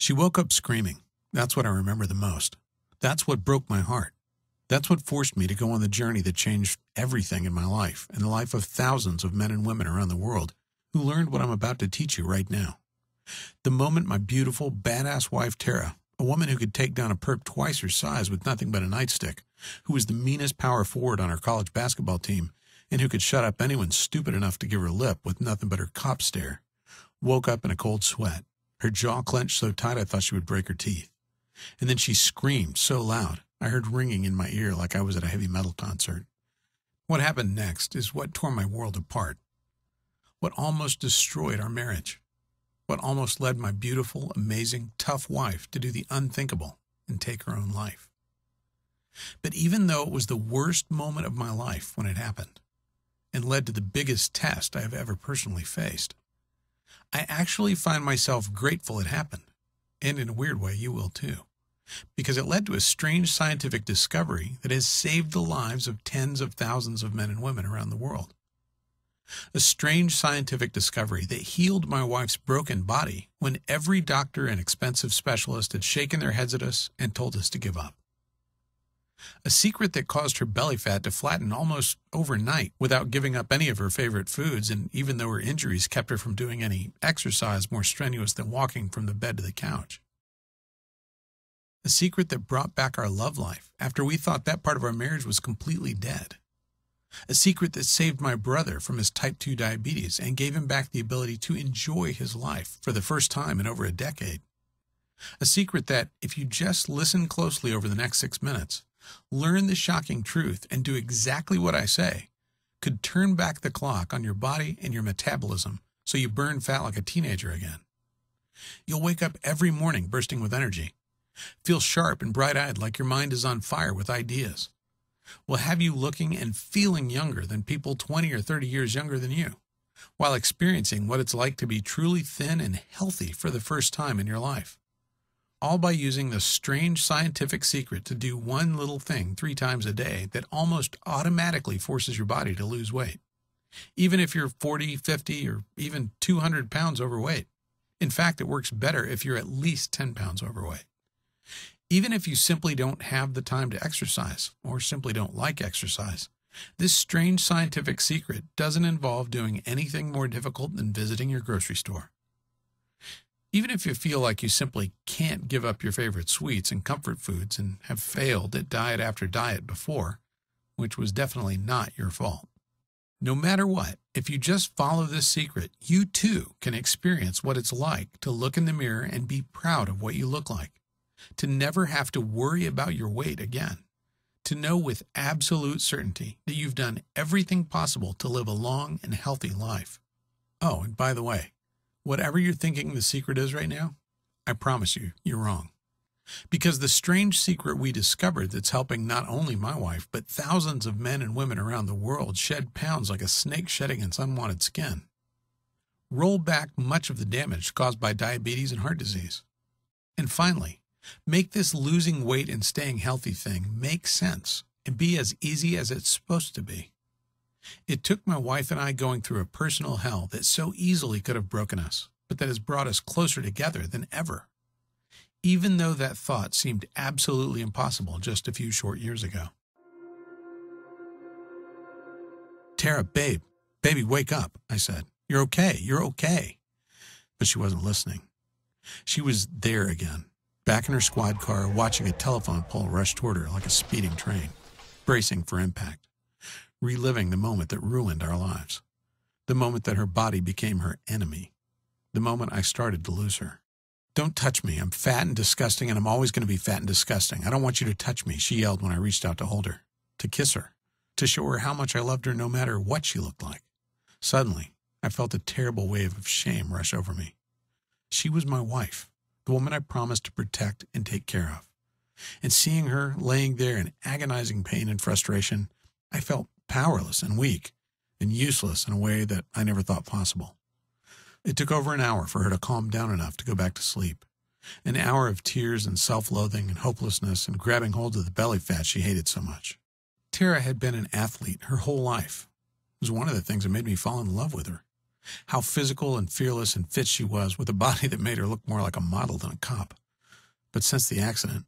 She woke up screaming. That's what I remember the most. That's what broke my heart. That's what forced me to go on the journey that changed everything in my life and the life of thousands of men and women around the world who learned what I'm about to teach you right now. The moment my beautiful, badass wife, Tara, a woman who could take down a perp twice her size with nothing but a nightstick, who was the meanest power forward on our college basketball team, and who could shut up anyone stupid enough to give her lip with nothing but her cop stare, woke up in a cold sweat, her jaw clenched so tight I thought she would break her teeth. And then she screamed so loud, I heard ringing in my ear like I was at a heavy metal concert. What happened next is what tore my world apart. What almost destroyed our marriage. What almost led my beautiful, amazing, tough wife to do the unthinkable and take her own life. But even though it was the worst moment of my life when it happened, and led to the biggest test I have ever personally faced, I actually find myself grateful it happened, and in a weird way you will too, because it led to a strange scientific discovery that has saved the lives of tens of thousands of men and women around the world. A strange scientific discovery that healed my wife's broken body when every doctor and expensive specialist had shaken their heads at us and told us to give up. A secret that caused her belly fat to flatten almost overnight without giving up any of her favorite foods, and even though her injuries kept her from doing any exercise more strenuous than walking from the bed to the couch. A secret that brought back our love life after we thought that part of our marriage was completely dead. A secret that saved my brother from his type 2 diabetes and gave him back the ability to enjoy his life for the first time in over a decade. A secret that, if you just listen closely over the next 6 minutes, learn the shocking truth, and do exactly what I say, could turn back the clock on your body and your metabolism so you burn fat like a teenager again. You'll wake up every morning bursting with energy, feel sharp and bright-eyed like your mind is on fire with ideas. Will have you looking and feeling younger than people 20 or 30 years younger than you, while experiencing what it's like to be truly thin and healthy for the first time in your life. All by using the strange scientific secret to do one little thing 3 times a day that almost automatically forces your body to lose weight, even if you're 40, 50, or even 200 pounds overweight. In fact, it works better if you're at least 10 pounds overweight. Even if you simply don't have the time to exercise, or simply don't like exercise, this strange scientific secret doesn't involve doing anything more difficult than visiting your grocery store. Even if you feel like you simply can't give up your favorite sweets and comfort foods and have failed at diet after diet before, which was definitely not your fault. No matter what, if you just follow this secret, you too can experience what it's like to look in the mirror and be proud of what you look like. To never have to worry about your weight again. To know with absolute certainty that you've done everything possible to live a long and healthy life. Oh, and by the way, whatever you're thinking the secret is right now, I promise you, you're wrong. Because the strange secret we discovered that's helping not only my wife, but thousands of men and women around the world shed pounds like a snake shedding its unwanted skin. Roll back much of the damage caused by diabetes and heart disease. And finally, make this losing weight and staying healthy thing make sense and be as easy as it's supposed to be. It took my wife and I going through a personal hell that so easily could have broken us, but that has brought us closer together than ever. Even though that thought seemed absolutely impossible just a few short years ago. Tara, baby, wake up, I said. You're okay. But she wasn't listening. She was there again. Back in her squad car, watching a telephone pole rush toward her like a speeding train, bracing for impact, reliving the moment that ruined our lives, the moment that her body became her enemy, the moment I started to lose her. Don't touch me. I'm fat and disgusting, and I'm always going to be fat and disgusting. I don't want you to touch me, she yelled when I reached out to hold her, to kiss her, to show her how much I loved her no matter what she looked like. Suddenly, I felt a terrible wave of shame rush over me. She was my wife. The woman I promised to protect and take care of. And seeing her laying there in agonizing pain and frustration, I felt powerless and weak and useless in a way that I never thought possible. It took over an hour for her to calm down enough to go back to sleep. An hour of tears and self-loathing and hopelessness and grabbing hold of the belly fat she hated so much. Tara had been an athlete her whole life. It was one of the things that made me fall in love with her. how physical and fearless and fit she was with a body that made her look more like a model than a cop. But since the accident,